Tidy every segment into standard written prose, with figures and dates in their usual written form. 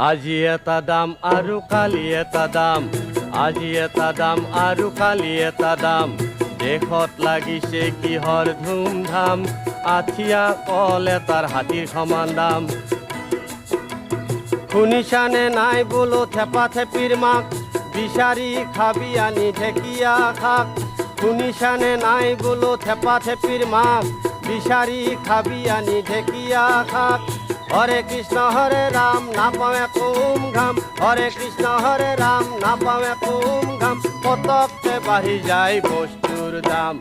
আজি এটা দাম আৰু কালি এটা দাম, আজি এটা দাম আৰু কালি এটা দাম। দেশত লাগিছে কিহৰ ধুমধাম, আঠিয়া কল এটাৰ হাতীৰ সমান দাম। শুনিছানে নাই বোলো থেপা থেপিৰ মাক, বিচাৰি খাবি আনি ঢেকীয়া শাক। শুনিছানে নাই বোলো থেপা থেপিৰ মাক, বিচাৰি খাবি আনি ঢেকীয়া শাক। হৰে কৃষ্ণ হৰে ৰাম নাপাওঁ একো ঘাম, হৰে কৃষ্ণ হৰে ৰাম নাপাওঁ একো ঘাম। পতককে বাঢ়ি যায় বস্তুৰ দাম,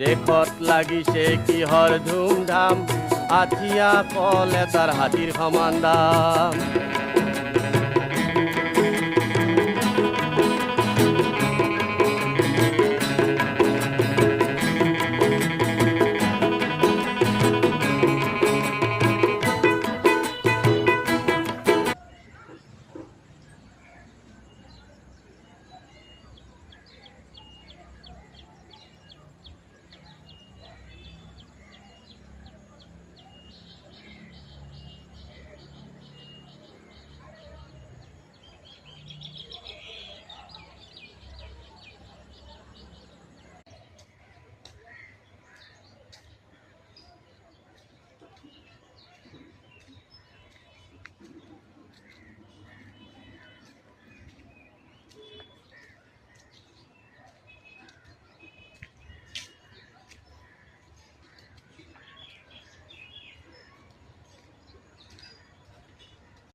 দেশত লাগিছে কিহৰ ধুমধাম, আঠিয়া কল এটাৰ হাতীৰ সমান দাম।